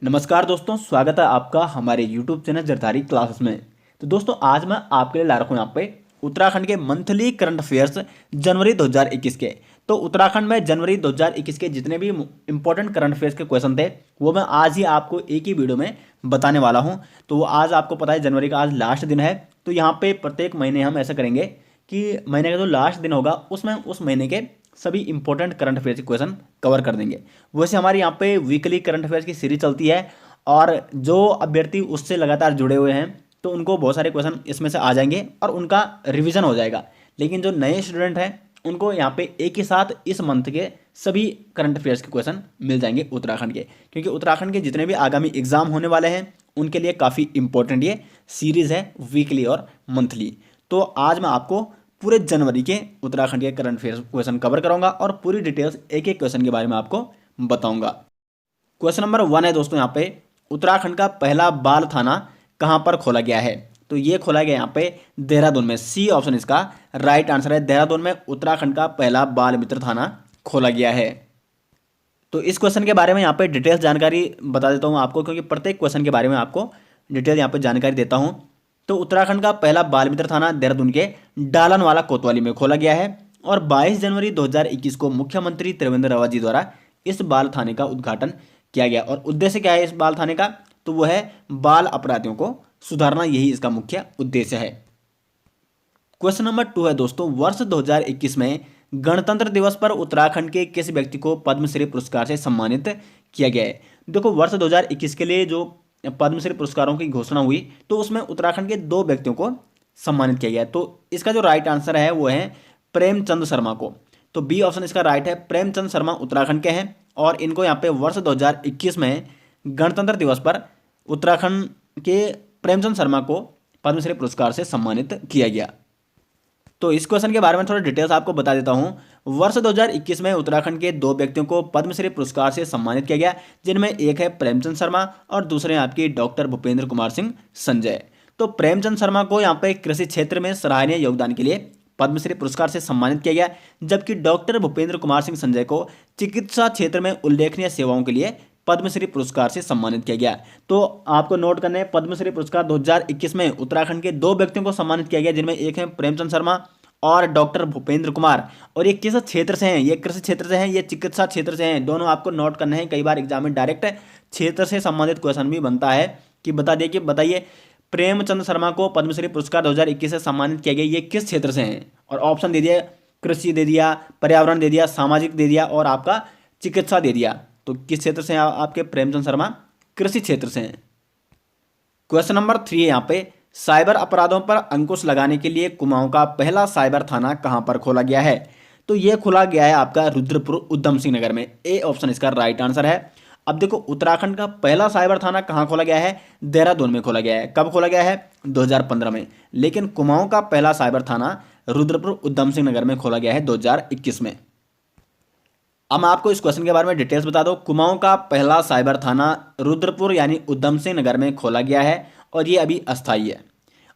नमस्कार दोस्तों, स्वागत है आपका हमारे YouTube चैनल जरधारी क्लासेस में। तो दोस्तों आज मैं आपके लिए ला रखा हूँ यहाँ पे उत्तराखंड के मंथली करंट अफेयर्स जनवरी 2021 के। तो उत्तराखंड में जनवरी 2021 के जितने भी इंपॉर्टेंट करंट अफेयर्स के क्वेश्चन थे वो मैं आज ही आपको एक ही वीडियो में बताने वाला हूँ। तो आज आपको पता है जनवरी का आज लास्ट दिन है। तो यहाँ पे प्रत्येक महीने हम ऐसा करेंगे कि महीने का जो लास्ट दिन होगा उसमें उस महीने के सभी इंपॉर्टेंट करंट अफेयर्स के क्वेश्चन कवर कर देंगे। वैसे हमारे यहाँ पे वीकली करंट अफेयर्स की सीरीज चलती है और जो अभ्यर्थी उससे लगातार जुड़े हुए हैं तो उनको बहुत सारे क्वेश्चन इसमें से आ जाएंगे और उनका रिवीजन हो जाएगा। लेकिन जो नए स्टूडेंट हैं उनको यहाँ पे एक ही साथ इस मंथ के सभी करंट अफेयर्स के क्वेश्चन मिल जाएंगे उत्तराखंड के, क्योंकि उत्तराखंड के जितने भी आगामी एग्जाम होने वाले हैं उनके लिए काफ़ी इंपॉर्टेंट ये सीरीज है वीकली और मंथली। तो आज मैं आपको पूरे जनवरी के उत्तराखंड के करंट अफेयर्स क्वेश्चन कवर कराऊंगा और पूरी डिटेल्स एक एक क्वेश्चन के बारे में आपको बताऊंगा। क्वेश्चन नंबर 1 है दोस्तों यहाँ पे, उत्तराखंड का पहला बाल थाना कहाँ पर खोला गया है? तो ये खोला गया यहाँ पे देहरादून में। सी ऑप्शन इसका राइट आंसर है। देहरादून में उत्तराखंड का पहला बाल मित्र थाना खोला गया है। तो इस क्वेश्चन के बारे में यहाँ पे डिटेल्स जानकारी बता देता हूँ आपको, क्योंकि प्रत्येक क्वेश्चन के बारे में आपको डिटेल यहाँ पे जानकारी देता हूँ। तो उत्तराखंड का पहला बाल मित्र थाना देहरादून के डालनवाला कोतवाली में खोला गया है और 22 जनवरी 2021 को मुख्यमंत्री त्रिवेंद्र रावत जी द्वारा इस बाल थाने का उद्घाटन किया गया। और उद्देश्य क्या है इस बाल थाने का? तो वो है बाल अपराधियों को सुधारना, यही इसका मुख्य उद्देश्य है। क्वेश्चन नंबर 2 है दोस्तों, वर्ष 2021 में गणतंत्र दिवस पर उत्तराखंड के किस व्यक्ति को पद्मश्री पुरस्कार से सम्मानित किया गया है? देखो वर्ष 2021 के लिए जो पद्मश्री पुरस्कारों की घोषणा हुई तो उसमें उत्तराखंड के 2 व्यक्तियों को सम्मानित किया गया। तो इसका जो राइट आंसर है वो है प्रेमचंद शर्मा को। तो बी ऑप्शन इसका राइट है। प्रेमचंद शर्मा उत्तराखंड के हैं और इनको यहाँ पे वर्ष 2021 में गणतंत्र दिवस पर उत्तराखंड के प्रेमचंद शर्मा को पद्मश्री पुरस्कार से सम्मानित किया गया। तो इस क्वेश्चन के बारे में थोड़ा डिटेल्स आपको बता देता हूं। वर्ष 2021 में उत्तराखंड के 2 व्यक्तियों को पद्मश्री पुरस्कार से सम्मानित किया गया, जिनमें एक है प्रेमचंद शर्मा और दूसरे हैं आपकी डॉक्टर भूपेंद्र कुमार सिंह संजय। तो प्रेमचंद शर्मा को यहाँ पे कृषि क्षेत्र में सराहनीय योगदान के लिए पद्मश्री पुरस्कार से सम्मानित किया गया, जबकि डॉक्टर भूपेंद्र कुमार सिंह संजय को चिकित्सा क्षेत्र में उल्लेखनीय सेवाओं के लिए पद्मश्री पुरस्कार से सम्मानित किया गया। तो आपको नोट करना है पद्मश्री पुरस्कार 2021 में उत्तराखंड के 2 व्यक्तियों को सम्मानित किया गया, जिनमें एक है प्रेमचंद शर्मा और डॉक्टर भूपेंद्र कुमार। और ये किस क्षेत्र से हैं? ये कृषि क्षेत्र से हैं, ये चिकित्सा क्षेत्र से हैं। दोनों आपको नोट करना है। कई बार एग्जाम में डायरेक्ट क्षेत्र से संबंधित क्वेश्चन भी बनता है कि बताइए प्रेमचंद शर्मा को पद्मश्री पुरस्कार 2021 से सम्मानित किया गया, ये किस क्षेत्र से हैं? और ऑप्शन दे दिया, कृषि दे दिया, पर्यावरण दे दिया, सामाजिक दे दिया और आपका चिकित्सा दे दिया। तो किस क्षेत्र से हैं आपके प्रेमचंद शर्मा? कृषि क्षेत्र से हैं। क्वेश्चन नंबर 3 है यहाँ पे, साइबर अपराधों पर अंकुश लगाने के लिए कुमाऊं का पहला साइबर थाना कहां पर खोला गया है? तो यह खोला गया है आपका रुद्रपुर उधम सिंह नगर में। ए ऑप्शन इसका राइट आंसर है। अब देखो उत्तराखंड का पहला साइबर थाना कहां खोला गया है? देहरादून में खोला गया है। कब खोला गया है? 2015 में। लेकिन कुमाऊं का पहला साइबर थाना रुद्रपुर उधम सिंह नगर में खोला गया है 2021 में। अब मैं आपको इस क्वेश्चन के बारे में डिटेल्स बता दो। कुमाऊं का पहला साइबर थाना रुद्रपुर यानी उधम सिंह नगर में खोला गया है और ये अभी अस्थायी है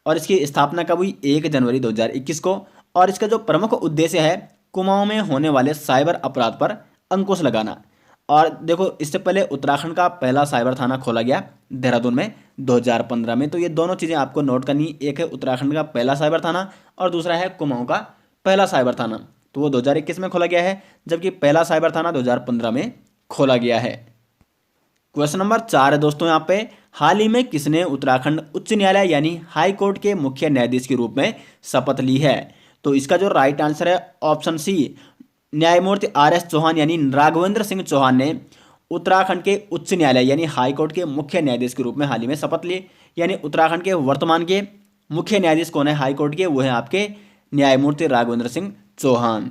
और इसकी स्थापना कब हुई? 1 जनवरी 2021 को। और इसका जो प्रमुख उद्देश्य है कुमाऊं में होने वाले साइबर अपराध पर अंकुश लगाना। और देखो इससे पहले उत्तराखंड का पहला साइबर थाना खोला गया देहरादून में 2015 में। तो ये दोनों चीज़ें आपको नोट करनी, एक है उत्तराखंड का पहला साइबर थाना और दूसरा है कुमाऊं का पहला साइबर थाना। तो वो 2021 में खोला गया है, जबकि पहला साइबर थाना 2015 में खोला गया है। क्वेश्चन नंबर 4 है दोस्तों यहाँ पे, हाल ही में किसने उत्तराखंड उच्च न्यायालय यानी हाई कोर्ट के मुख्य न्यायाधीश के रूप में शपथ ली है? तो इसका जो राइट आंसर है ऑप्शन सी, न्यायमूर्ति RS चौहान यानी राघवेंद्र सिंह चौहान ने उत्तराखंड के उच्च न्यायालय यानी हाई कोर्ट के मुख्य न्यायाधीश के रूप में हाल ही में शपथ ली। यानी उत्तराखंड के वर्तमान के मुख्य न्यायाधीश कौन है हाई कोर्ट के? वो है आपके न्यायमूर्ति राघवेंद्र सिंह चौहान।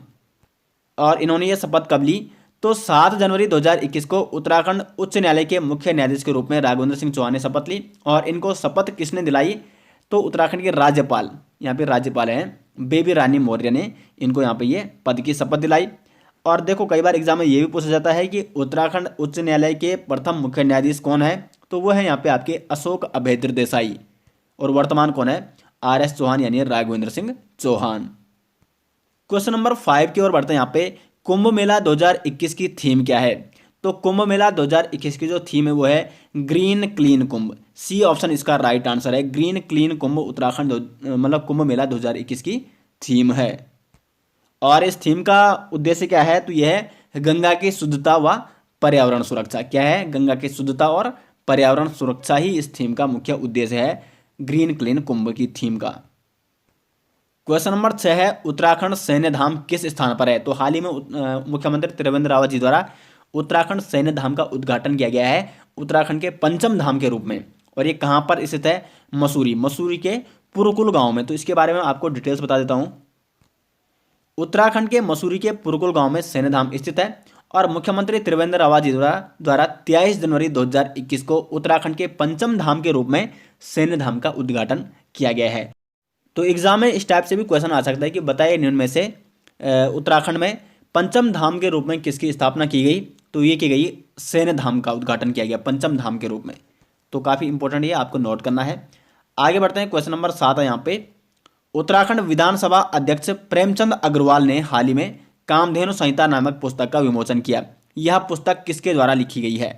और इन्होंने ये शपथ कब ली? तो 7 जनवरी 2021 को उत्तराखंड उच्च न्यायालय के मुख्य न्यायाधीश के रूप में राघवेंद्र सिंह चौहान ने शपथ ली। और इनको शपथ किसने दिलाई? तो उत्तराखंड के राज्यपाल, यहाँ पे राज्यपाल हैं बेबी रानी मौर्य ने इनको यहाँ पे ये पद की शपथ दिलाई। और देखो कई बार एग्जाम में ये भी पूछा जाता है कि उत्तराखंड उच्च न्यायालय के प्रथम मुख्य न्यायाधीश कौन है? तो वो है यहाँ पे आपके अशोक अभेद्र देसाई। और वर्तमान कौन है? RS चौहान यानी राघवेंद्र सिंह चौहान। क्वेश्चन नंबर 5 की ओर बढ़ते हैं। यहाँ पे कुंभ मेला 2021 की थीम क्या है? तो तो कुंभ मेला 2021 की जो थीम है वो है ग्रीन क्लीन कुंभ। सी ऑप्शन इसका राइट आंसर है। ग्रीन क्लीन कुंभ उत्तराखंड मतलब कुंभ मेला 2021 की थीम है। और इस थीम का उद्देश्य क्या है, तो यह है गंगा की शुद्धता व पर्यावरण सुरक्षा। क्या है, गंगा की शुद्धता और पर्यावरण सुरक्षा ही इस थीम का मुख्य उद्देश्य है, ग्रीन क्लीन कुंभ की थीम का। क्वेश्चन नंबर 6 है उत्तराखंड सैन्य धाम किस स्थान पर है। तो हाल ही में मुख्यमंत्री त्रिवेंद्र रावत जी द्वारा उत्तराखंड सैन्य धाम का उद्घाटन किया गया है उत्तराखंड के पंचम धाम के रूप में। और ये कहाँ पर स्थित है, मसूरी के पुरकुल गांव में। तो इसके बारे में आपको डिटेल्स बता देता हूँ। उत्तराखंड के मसूरी के पुरकुल गांव में सैन्य धाम स्थित है और मुख्यमंत्री त्रिवेंद्र रावत जी द्वारा 23 जनवरी 2021 को उत्तराखंड के पंचम धाम के रूप में सैन्य धाम का उद्घाटन किया गया है। तो एग्जाम में इस टाइप से भी क्वेश्चन आ सकता है कि बताइए निम्न में से उत्तराखंड में पंचम धाम के रूप में किसकी स्थापना की गई। तो ये की गई सैन्य धाम का उद्घाटन किया गया पंचम धाम के रूप में। तो काफ़ी इंपॉर्टेंट ये आपको नोट करना है। आगे बढ़ते हैं, क्वेश्चन नंबर 7 है यहाँ पे। उत्तराखंड विधानसभा अध्यक्ष प्रेमचंद अग्रवाल ने हाल ही में कामधेनु संहिता नामक पुस्तक का विमोचन किया। यह पुस्तक किसके द्वारा लिखी गई है।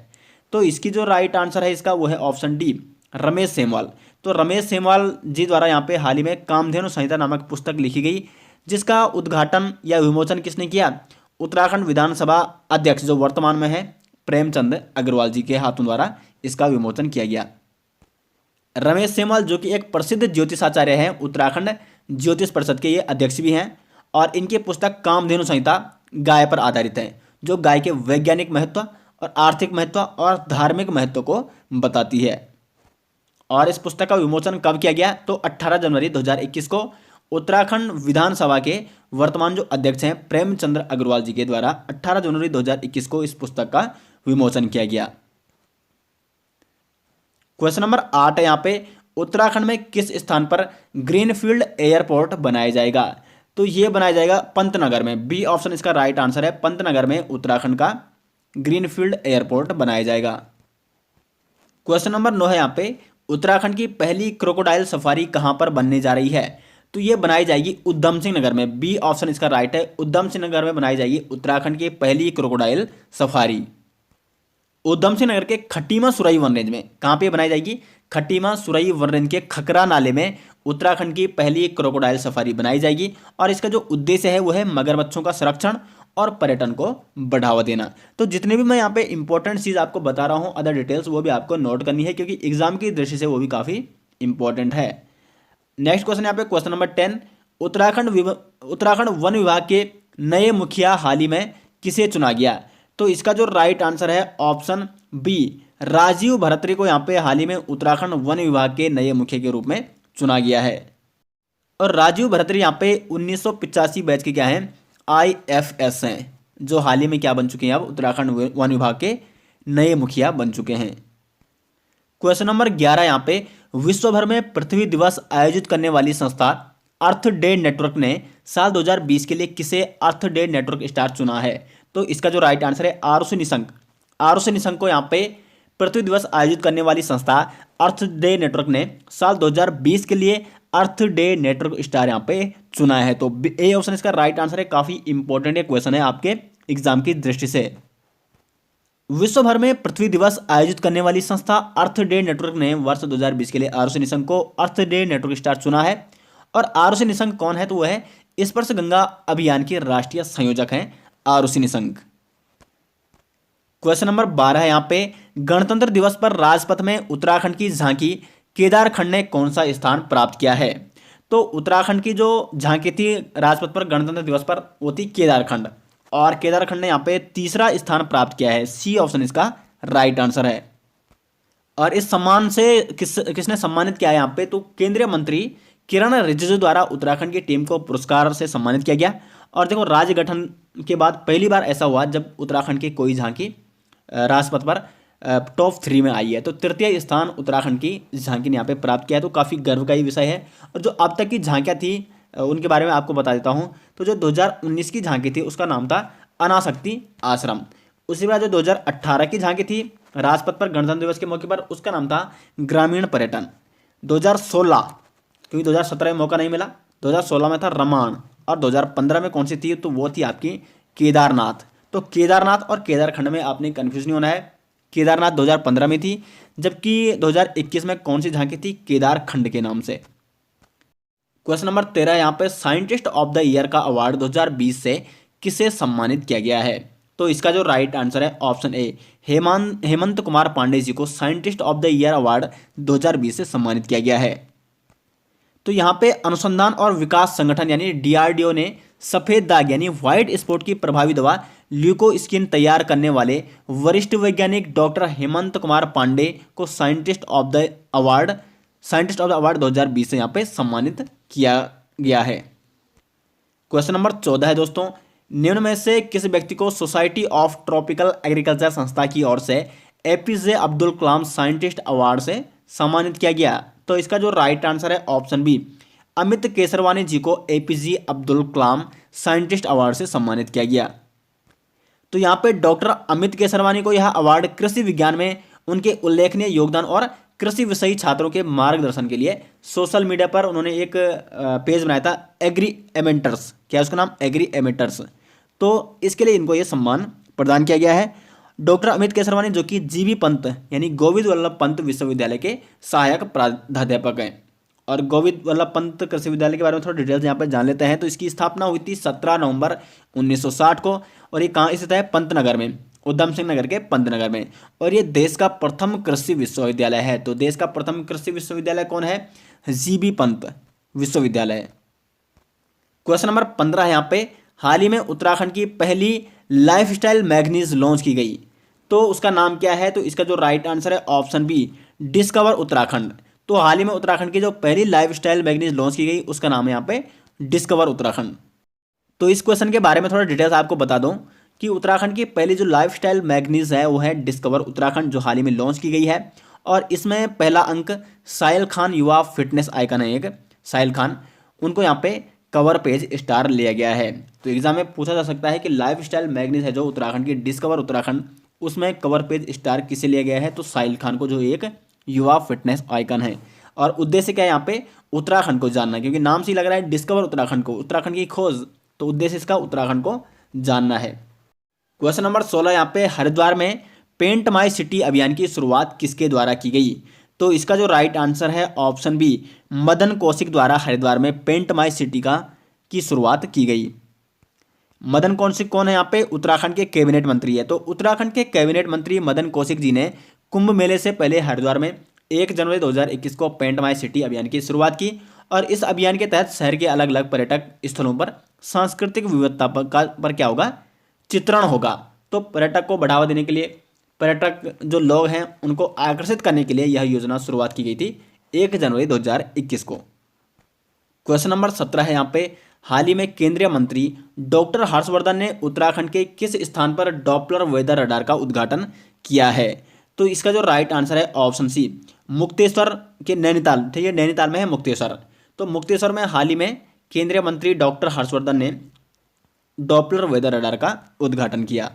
तो इसकी जो राइट आंसर है इसका वो है ऑप्शन डी, रमेश सेमवाल। तो रमेश सेमवाल जी द्वारा यहाँ पे हाल ही में कामधेनु संहिता नामक पुस्तक लिखी गई, जिसका उद्घाटन या विमोचन किसने किया, उत्तराखंड विधानसभा अध्यक्ष जो वर्तमान में है प्रेमचंद अग्रवाल जी के हाथों द्वारा इसका विमोचन किया गया। रमेश सेमवाल जो कि एक प्रसिद्ध ज्योतिषाचार्य हैं, उत्तराखंड ज्योतिष परिषद के ये अध्यक्ष भी हैं और इनकी पुस्तक कामधेनु संहिता गाय पर आधारित है, जो गाय के वैज्ञानिक महत्व और आर्थिक महत्व और धार्मिक महत्व को बताती है। और इस पुस्तक का विमोचन कब किया गया, तो 18 जनवरी 2021 को उत्तराखंड विधानसभा के वर्तमान जो अध्यक्ष हैं प्रेमचंद्र अग्रवाल जी के द्वारा 18 जनवरी 2021 को इस पुस्तक का विमोचन किया गया। क्वेश्चन नंबर 8 है यहाँ पे, उत्तराखंड में किस स्थान पर ग्रीनफील्ड एयरपोर्ट बनाया जाएगा। तो ये बनाया जाएगा पंतनगर में। बी ऑप्शन इसका राइट आंसर है, पंतनगर में उत्तराखंड का ग्रीनफील्ड एयरपोर्ट बनाया जाएगा। क्वेश्चन नंबर 9 है यहाँ पे, उत्तराखंड की पहली क्रोकोडाइल सफारी कहां पर बनने जा रही है। तो ये बनाई जाएगी उधम सिंह नगर में। बी ऑप्शन इसका राइट है, उधम सिंह नगर में बनाई जाएगी उत्तराखंड की पहली क्रोकोडाइल सफारी। उधम सिंह नगर के खटीमा सुरई वन रेंज में। कहां पे बनाई जाएगी, खटीमा सुरई वन रेंज के खकरा नाले में उत्तराखंड की पहली क्रोकोडाइल सफारी बनाई जाएगी। और इसका जो उद्देश्य है वो है मगरमच्छों का संरक्षण और पर्यटन को बढ़ावा देना। तो जितने भी मैं यहाँ पे इंपॉर्टेंट चीज़ आपको बता रहा हूँ, अदर डिटेल्स, वो भी आपको नोट करनी है क्योंकि एग्जाम की दृष्टि से वो भी काफ़ी इंपॉर्टेंट है। नेक्स्ट क्वेश्चन यहाँ पे, क्वेश्चन नंबर 10, उत्तराखंड वन विभाग के नए मुखिया हाल ही में किसे चुना गया। तो इसका जो राइट आंसर है ऑप्शन बी, राजीव भरतरी को यहाँ पे हाल ही में उत्तराखंड वन विभाग के नए मुखिया के रूप में चुना गया है। और राजीव भरतरी यहाँ पे 1985 बैच के क्या हैं, IFS हैं, जो हाल ही में क्या बन चुके हैं, अब उत्तराखंड वन विभाग के नए मुखिया बन चुके हैं। क्वेश्चन नंबर 11 यहाँ पे, विश्व भर में पृथ्वी दिवस आयोजित करने वाली संस्था अर्थ डे नेटवर्क ने साल 2020 के लिए किसे अर्थ डे नेटवर्क स्टार चुना है। तो इसका जो राइट आंसर है आरुषि निशंक। आरुषि निशंक को यहाँ पे पृथ्वी दिवस आयोजित करने वाली संस्था अर्थ डे नेटवर्क ने साल 2020 के लिए अर्थ डे नेटवर्क स्टार यहाँ पे चुना है। तो ए ऑप्शन इसका राइट आंसर है। काफी इंपॉर्टेंट ये क्वेश्चन है आपके एग्जाम की दृष्टि से। विश्व भर में पृथ्वी दिवस आयोजित करने वाली संस्था अर्थ डे नेटवर्क ने वर्ष 2020 के लिए आरुषि निशंक को अर्थ डे नेटवर्क स्टार चुना है। और आरुषि निशंक कौन है, तो वह है स्पर्श गंगा अभियान की राष्ट्रीय संयोजक हैं आरुषि निशंक। क्वेश्चन नंबर 12 है यहाँ पे, गणतंत्र दिवस पर राजपथ में उत्तराखंड की झांकी केदारखंड ने कौन सा स्थान प्राप्त किया है। तो उत्तराखंड की जो झांकी थी राजपथ पर गणतंत्र दिवस पर वो थी केदारखंड, और केदारखंड ने यहाँ पे तीसरा स्थान प्राप्त किया है। सी ऑप्शन इसका राइट आंसर है। और इस सम्मान से किसने सम्मानित किया है यहाँ पे, तो केंद्रीय मंत्री किरण रिजिजू द्वारा उत्तराखंड की टीम को पुरस्कार से सम्मानित किया गया। और देखो, राज्य गठन के बाद पहली बार ऐसा हुआ जब उत्तराखंड की कोई झांकी राजपथ पर टॉप 3 में आई है। तो तृतीय स्थान उत्तराखंड की झांकी ने यहाँ पे प्राप्त किया है। तो काफ़ी गर्व का ही विषय है। और जो अब तक की झांकियाँ थी उनके बारे में आपको बता देता हूँ। तो जो 2019 की झांकी थी उसका नाम था अनाशक्ति आश्रम। उसी बाद जो 2018 की झांकी थी राजपथ पर गणतंत्र दिवस के मौके पर, उसका नाम था ग्रामीण पर्यटन। 2016, क्योंकि 2017 में मौका नहीं मिला, 2016 में था रमान। और 2015 में कौन सी थी, तो वो थी आपकी केदारनाथ। तो केदारनाथ और केदारखंड में आपने कन्फ्यूज नहीं होना है। केदारनाथ 2015 में थी, जबकि 2021 में कौन सी झांकी थी? केदारखंड के नाम से। क्वेश्चन नंबर 13 यहाँ पे साइंटिस्ट ऑफ द ईयर का अवार्ड 2020 से किसे सम्मानित किया गया है? तो इसका जो राइट आंसर है ऑप्शन ए, हेमंत कुमार पांडे जी को scientist of the year award 2020 से सम्मानित किया गया है। तो यहाँ पे अनुसंधान और विकास संगठन यानी डीआरडीओ ने सफेद दाग यानी व्हाइट स्पॉट की प्रभावी दवा ल्यूकोस्किन तैयार करने वाले वरिष्ठ वैज्ञानिक डॉक्टर हेमंत कुमार पांडे को साइंटिस्ट ऑफ द अवार्ड 2020 से यहाँ पे सम्मानित किया गया है। क्वेश्चन नंबर 14 है दोस्तों, निम्न में से किस व्यक्ति को सोसाइटी ऑफ ट्रॉपिकल एग्रीकल्चर संस्था की ओर से APJ Abdul Kalam scientist award से सम्मानित किया गया? तो इसका जो राइट आंसर है ऑप्शन बी, अमित केसरवानी जी को APJ Abdul Kalam scientist award से सम्मानित किया गया। तो यहाँ पे डॉक्टर अमित केसरवानी को यह अवार्ड कृषि विज्ञान में उनके उल्लेखनीय योगदान और कृषि विषयी छात्रों के मार्गदर्शन के लिए सोशल मीडिया पर उन्होंने एक पेज बनाया था एग्री एमेंटर्स, क्या उसका नाम? एग्री एमेंटर्स। तो इसके लिए इनको ये सम्मान प्रदान किया गया है। डॉक्टर अमित केसरवानी जो कि जीबी पंत यानी गोविंद वल्लभ पंत विश्वविद्यालय के सहायक प्राध्यापक हैं। और गोविंद वल्लभ पंत कृषि विद्यालय के बारे में थोड़ा डिटेल्स यहाँ पर जान लेते हैं। तो इसकी स्थापना हुई थी 17 नवंबर 1960 को, और ये कहाँ स्थित है? पंतनगर में, उधम सिंह नगर के पंतनगर में। और ये देश का प्रथम कृषि विश्वविद्यालय है। तो देश का प्रथम कृषि विश्वविद्यालय कौन है? जीबी पंत विश्वविद्यालय। क्वेश्चन नंबर 15 है यहाँ पे, हाल ही में उत्तराखंड की पहली लाइफस्टाइल मैगजीन लॉन्च की गई, तो उसका नाम क्या है? तो इसका जो राइट आंसर है ऑप्शन बी, डिस्कवर उत्तराखंड। तो हाल ही में उत्तराखंड की जो पहली लाइफस्टाइल मैगजीन लॉन्च की गई उसका नाम है यहाँ पे डिस्कवर उत्तराखंड। तो इस क्वेश्चन के बारे में थोड़ा डिटेल्स आपको बता दूं कि उत्तराखंड की पहली जो लाइफस्टाइल मैगजीन है वो है डिस्कवर उत्तराखंड, जो हाल ही में लॉन्च की गई है। और इसमें पहला अंक साहिल खान युवा फिटनेस आइकन है, एक साहिल खान, उनको यहाँ पे कवर पेज स्टार लिया गया है। तो एग्जाम में पूछा जा सकता है कि लाइफस्टाइल मैगजीन है जो उत्तराखंड की डिस्कवर उत्तराखंड, उसमें कवर पेज स्टार किसे लिया गया है? तो साहिल खान को, जो एक युवा फिटनेस आइकन है। और उद्देश्य क्या है यहाँ पे? उत्तराखंड को जानना, क्योंकि नाम से ही लग रहा है डिस्कवर उत्तराखंड को, उत्तराखंड की खोज, तो उद्देश्य इसका उत्तराखंड को जानना है। क्वेश्चन नंबर 16 यहाँ पे, हरिद्वार में पेंट माई सिटी अभियान की शुरुआत किसके द्वारा की गई? तो इसका जो राइट आंसर है ऑप्शन बी, मदन कौशिक द्वारा हरिद्वार में पेंट माई सिटी की शुरुआत की गई। मदन कौशिक कौन है यहाँ पे? उत्तराखंड के कैबिनेट मंत्री है। तो उत्तराखंड के कैबिनेट मंत्री मदन कौशिक जी ने कुंभ मेले से पहले हरिद्वार में 1 जनवरी 2021 को पेंट माई सिटी अभियान की शुरुआत की। और इस अभियान के तहत शहर के अलग अलग पर्यटक स्थलों पर सांस्कृतिक विविधता पर क्या होगा? चित्रण होगा। तो पर्यटक को बढ़ावा देने के लिए, पर्यटक जो लोग हैं उनको आकर्षित करने के लिए यह योजना शुरुआत की गई थी 1 जनवरी 2021 को। क्वेश्चन नंबर 17 है यहाँ पे, हाल ही में केंद्रीय मंत्री डॉक्टर हर्षवर्धन ने उत्तराखंड के किस स्थान पर डॉपलर वेदर रडार का उद्घाटन किया है? तो इसका जो राइट आंसर है ऑप्शन सी, मुक्तेश्वर के नैनीताल, ठीक है, नैनीताल में है मुक्तेश्वर। तो मुक्तेश्वर में हाल ही में केंद्रीय मंत्री डॉक्टर हर्षवर्धन ने डॉपलर वेदर रडार का उद्घाटन किया।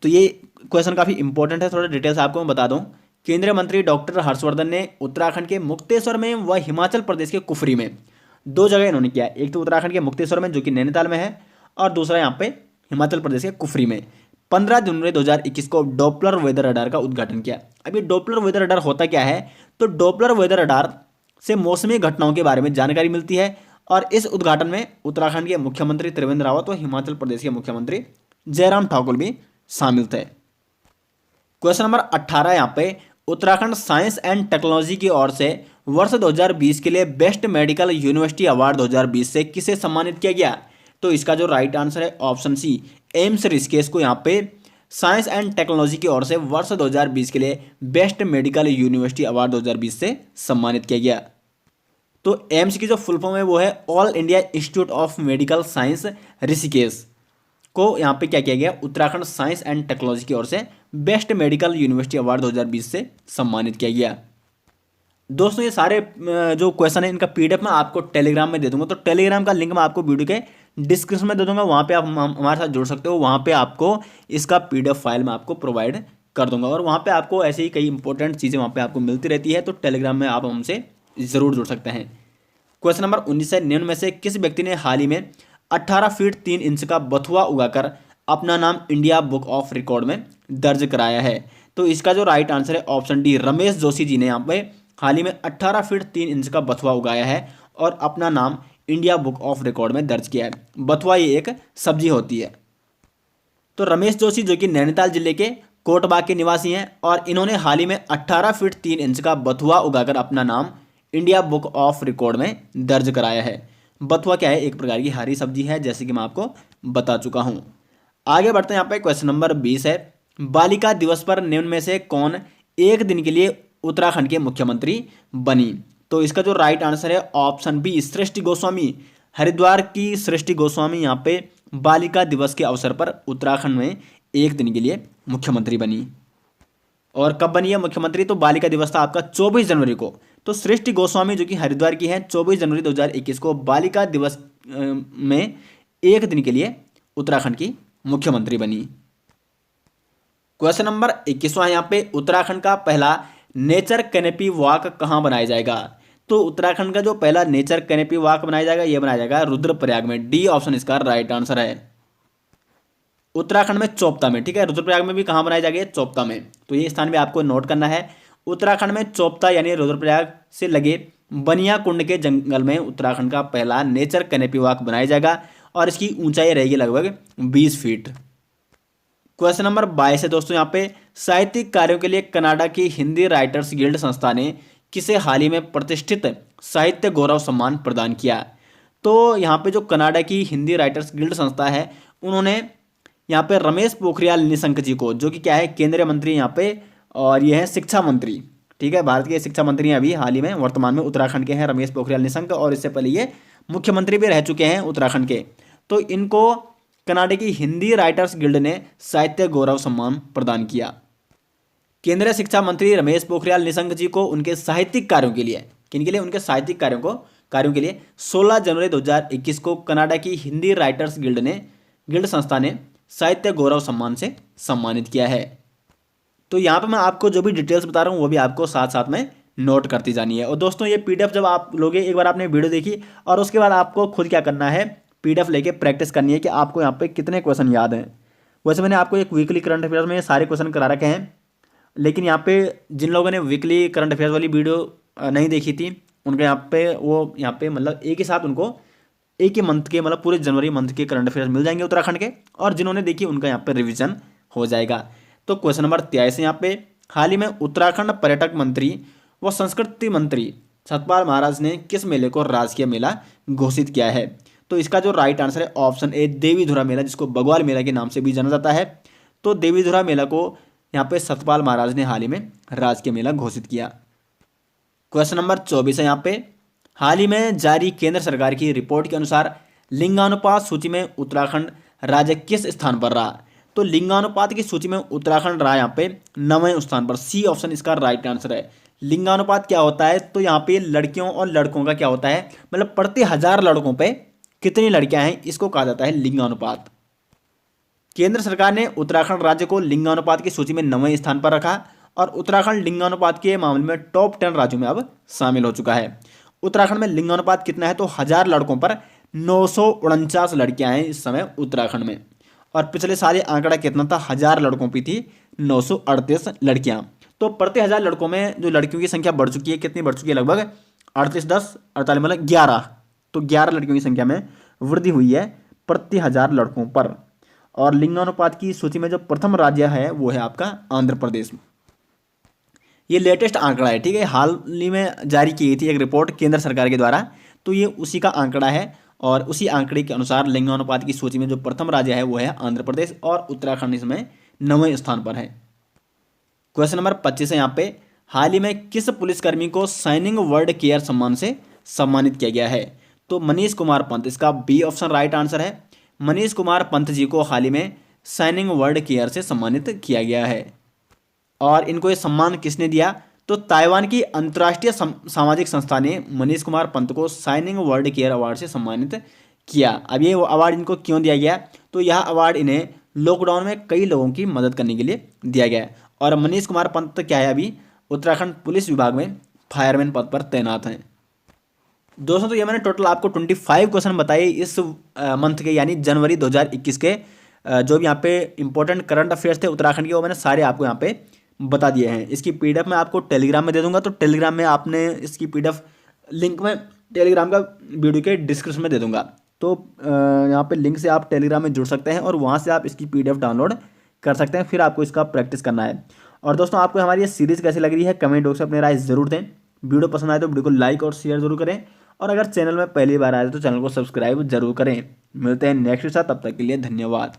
तो ये क्वेश्चन काफ़ी इंपॉर्टेंट है, थोड़ा डिटेल्स आपको मैं बता दूं। केंद्रीय मंत्री डॉक्टर हर्षवर्धन ने उत्तराखंड के मुक्तेश्वर में व हिमाचल प्रदेश के कुफरी में 2 जगह इन्होंने किया। एक तो उत्तराखंड के मुक्तेश्वर में जो कि नैनीताल में है, और दूसरा यहाँ पे हिमाचल प्रदेश के कुफरी में 15 जनवरी 2021 को डॉपलर वेदर रडार का उद्घाटन किया। अभी डॉपलर वेदर रडार होता क्या है? तो डॉपलर वेदर रडार से मौसमी घटनाओं के बारे में जानकारी मिलती है। और इस उद्घाटन में उत्तराखंड के मुख्यमंत्री त्रिवेंद्र रावत और हिमाचल प्रदेश के मुख्यमंत्री जयराम ठाकुर भी शामिल थे। क्वेश्चन नंबर 18 यहाँ पे, उत्तराखंड साइंस एंड टेक्नोलॉजी की ओर से वर्ष 2020 के लिए बेस्ट मेडिकल यूनिवर्सिटी अवार्ड 2020 से किसे सम्मानित किया गया? तो इसका जो राइट आंसर है ऑप्शन सी, एम्स ऋषिकेश को यहाँ पे साइंस एंड टेक्नोलॉजी की ओर से वर्ष 2020 के लिए बेस्ट मेडिकल यूनिवर्सिटी अवार्ड 2020 से सम्मानित किया गया। तो एम्स की जो फुल फॉर्म है वो है all India institute of medical science Rishikesh, को यहाँ पे क्या किया गया? उत्तराखंड साइंस एंड टेक्नोलॉजी की ओर से बेस्ट मेडिकल यूनिवर्सिटी अवार्ड 2020 से सम्मानित किया गया। दोस्तों ये सारे जो क्वेश्चन है इनका पीडीएफ मैं आपको टेलीग्राम में दे दूंगा। तो टेलीग्राम का लिंक मैं आपको वीडियो के डिस्क्रिप्शन में दे दूंगा, वहाँ पे आप हमारे साथ जुड़ सकते हो। वहाँ पे आपको इसका पीडीएफ फाइल मैं आपको प्रोवाइड कर दूंगा, और वहाँ पे आपको ऐसे ही कई इंपॉर्टेंट चीज़ें वहाँ पे आपको मिलती रहती है। तो टेलीग्राम में आप हमसे ज़रूर जुड़ सकते हैं। क्वेश्चन नंबर 19 है, निम्न में से किस व्यक्ति ने हाल ही में 18 फीट 3 इंच का बथुआ उगाकर अपना नाम इंडिया बुक ऑफ रिकॉर्ड में दर्ज कराया है? तो इसका जो राइट आंसर है ऑप्शन डी, रमेश जोशी जी ने यहाँ पे हाल ही में 18 फीट 3 इंच का बथुआ उगाया है और अपना नाम इंडिया बुक ऑफ रिकॉर्ड में दर्ज किया है। बथुआ ये एक सब्जी होती है। तो रमेश जोशी जो कि नैनीताल जिले के कोटबाग के निवासी हैं और इन्होंने हाल ही में 18 फीट 3 इंच का बथुआ उगाकर अपना नाम इंडिया बुक ऑफ रिकॉर्ड में दर्ज कराया है। बथुआ क्या है? एक प्रकार की हरी सब्जी है, जैसे कि मैं आपको बता चुका हूं। आगे बढ़ते हैं। यहाँ पे क्वेश्चन नंबर 20 है, बालिका दिवस पर निम्न में से कौन एक दिन के लिए उत्तराखंड के मुख्यमंत्री बनी? तो इसका जो राइट आंसर है ऑप्शन बी, सृष्टि गोस्वामी। हरिद्वार की सृष्टि गोस्वामी यहाँ पे बालिका दिवस के अवसर पर उत्तराखंड में एक दिन के लिए मुख्यमंत्री बनी। और कब बनी है मुख्यमंत्री? तो बालिका दिवस था आपका 24 जनवरी को। तो सृष्टि गोस्वामी जो कि हरिद्वार की है, 24 जनवरी 2021 को बालिका दिवस में एक दिन के लिए उत्तराखंड की मुख्यमंत्री बनी। क्वेश्चन नंबर 21वां यहाँ पे, उत्तराखंड का पहला नेचर कैनेपी वॉक कहाँ बनाया जाएगा? तो उत्तराखंड का जो पहला नेचर कैनेपी वॉक बनाया जाएगा, यह बनाया जाएगा रुद्रप्रयाग में। डी ऑप्शन इसका राइट आंसर है। उत्तराखंड में चोपता में, ठीक है। रुद्रप्रयाग में भी कहाँ बनाया जाएगा? चोपता में। तो ये स्थान भी आपको नोट करना है। उत्तराखंड में चोपता यानी रुद्रप्रयाग से लगे बनिया कुंड के जंगल में उत्तराखंड का पहला नेचर कैनेपी वॉक बनाया जाएगा और इसकी ऊंचाई रहेगी लगभग 20 फीट। क्वेश्चन नंबर 22 है दोस्तों, यहाँ पे साहित्यिक कार्यों के लिए कनाडा की हिंदी राइटर्स गिल्ड संस्था ने किसे हाल ही में प्रतिष्ठित साहित्य गौरव सम्मान प्रदान किया? तो यहाँ पे जो कनाडा की हिंदी राइटर्स गिल्ड संस्था है, उन्होंने यहाँ पे रमेश पोखरियाल निशंक जी को, जो कि क्या है केंद्रीय मंत्री यहाँ पे, और ये है शिक्षा मंत्री, ठीक है। भारत के शिक्षा मंत्री हैं अभी हाल ही में, वर्तमान में उत्तराखंड के हैं रमेश पोखरियाल निशंक, और इससे पहले ये मुख्यमंत्री भी रह चुके हैं उत्तराखंड के। तो इनको कनाडा की हिंदी राइटर्स गिल्ड ने साहित्य गौरव सम्मान प्रदान किया। केंद्रीय शिक्षा मंत्री रमेश पोखरियाल निशंक जी को उनके साहित्यिक कार्यों के लिए, किन के लिए? उनके साहित्यिक कार्यों के लिए 16 जनवरी 2021 को कनाडा की हिंदी राइटर्स गिल्ड संस्था ने साहित्य गौरव सम्मान से सम्मानित किया है। तो यहाँ पे मैं आपको जो भी डिटेल्स बता रहा हूँ वो भी आपको साथ साथ में नोट करती जानी है। और दोस्तों ये पीडीएफ जब आप लोगे, एक बार आपने वीडियो देखी और उसके बाद आपको खुद क्या करना है, पीडीएफ लेके प्रैक्टिस करनी है कि आपको यहाँ पे कितने क्वेश्चन याद हैं। वैसे मैंने आपको एक वीकली करंट अफेयर्स में सारे क्वेश्चन करा रखे हैं, लेकिन यहाँ पे जिन लोगों ने वीकली करंट अफेयर्स वाली वीडियो नहीं देखी थी, उनके यहाँ पे मतलब एक ही साथ उनको एक ही मंथ के, मतलब पूरे जनवरी मंथ के करंट अफेयर्स मिल जाएंगे उत्तराखंड के, और जिन्होंने देखी उनका यहाँ पे रिवीजन हो जाएगा। तो क्वेश्चन नंबर 23 यहाँ पे, हाल ही में उत्तराखंड पर्यटक मंत्री व संस्कृति मंत्री सतपाल महाराज ने किस मेले को राजकीय मेला घोषित किया है? तो इसका जो राइट आंसर है ऑप्शन ए, देवीधुरा मेला, जिसको बग्वाल मेला के नाम से भी जाना जाता है। तो देवीधुरा मेला को यहाँ पे सतपाल महाराज ने हाल ही में राजकीय मेला घोषित किया। क्वेश्चन नंबर 24 है यहाँ पे, हाल ही में जारी केंद्र सरकार की रिपोर्ट के अनुसार लिंगानुपात सूची में उत्तराखंड राज्य किस स्थान पर रहा? तो लिंगानुपात की सूची में उत्तराखंड रहा यहाँ पे 9वें स्थान पर। सी ऑप्शन इसका राइट आंसर है। लिंगानुपात क्या होता है? तो यहाँ पे लड़कियों और लड़कों का क्या होता है, मतलब प्रति 1000 लड़कों पे कितनी लड़कियां हैं, इसको कहा जाता है लिंगानुपात। केंद्र सरकार ने उत्तराखंड राज्य को लिंगानुपात की सूची में 9वें स्थान पर रखा और उत्तराखंड लिंगानुपात के मामले में टॉप 10 राज्यों में अब शामिल हो चुका है। उत्तराखंड में लिंगानुपात कितना है? तो 1000 लड़कों पर 949 लड़कियां हैं इस समय उत्तराखंड में, और पिछले साल ये आंकड़ा कितना था? 1000 लड़कों पर थी 938 लड़कियां। तो प्रति 1000 लड़कों में जो लड़कियों की संख्या बढ़ चुकी है, कितनी बढ़ चुकी है? लगभग 38 10 48 मतलब 11। तो 11 लड़कियों की संख्या में वृद्धि हुई है प्रति 1000 लड़कों पर। और लिंगानुपात की सूची में जो प्रथम राज्य है वो है आपका आंध्र प्रदेश। ये लेटेस्ट आंकड़ा है, ठीक है, हाल ही में जारी की गई थी एक रिपोर्ट केंद्र सरकार के द्वारा, तो ये उसी का आंकड़ा है। और उसी आंकड़े के अनुसार लिंगानुपात की सूची में जो प्रथम राज्य है वो है आंध्र प्रदेश, और उत्तराखंड इसमें 9वें स्थान पर है। क्वेश्चन नंबर 25 है यहाँ पे, हाल ही में किस पुलिसकर्मी को शाइनिंग वर्ल्ड केयर सम्मान से सम्मानित किया गया है? तो मनीष कुमार पंत, इसका बी ऑप्शन राइट आंसर है। मनीष कुमार पंत जी को हाल ही में शाइनिंग वर्ल्ड केयर से सम्मानित किया गया है। और इनको ये सम्मान किसने दिया? तो ताइवान की अंतर्राष्ट्रीय सामाजिक संस्था ने मनीष कुमार पंत को शाइनिंग वर्ल्ड केयर अवार्ड से सम्मानित किया। अब ये अवार्ड इनको क्यों दिया गया? तो यह अवार्ड इन्हें लॉकडाउन में कई लोगों की मदद करने के लिए दिया गया। और मनीष कुमार पंत क्या है, अभी उत्तराखंड पुलिस विभाग में फायरमैन पद पर तैनात हैं। दोस्तों तो ये मैंने टोटल आपको 25 क्वेश्चन बताए इस मंथ के, यानी जनवरी 2021 के जो भी यहाँ पे इंपॉर्टेंट करंट अफेयर्स थे उत्तराखंड के, वो मैंने सारे आपको यहाँ पे बता दिए हैं। इसकी पीडीएफ मैं आपको टेलीग्राम में दे दूंगा, तो टेलीग्राम में आपने इसकी पीडीएफ लिंक में टेलीग्राम का वीडियो के डिस्क्रिप्शन में दे दूंगा। तो यहाँ पे लिंक से आप टेलीग्राम में जुड़ सकते हैं और वहाँ से आप इसकी पीडीएफ डाउनलोड कर सकते हैं, फिर आपको इसका प्रैक्टिस करना है। और दोस्तों आपको हमारी ये सीरीज़ कैसी लग रही है कमेंट बॉक्स में अपनी राय ज़रूर दें। वीडियो पसंद आए तो वीडियो को लाइक और शेयर जरूर करें, और अगर चैनल में पहली बार आए तो चैनल को सब्सक्राइब जरूर करें। मिलते हैं नेक्स्ट के साथ, तब तक के लिए धन्यवाद।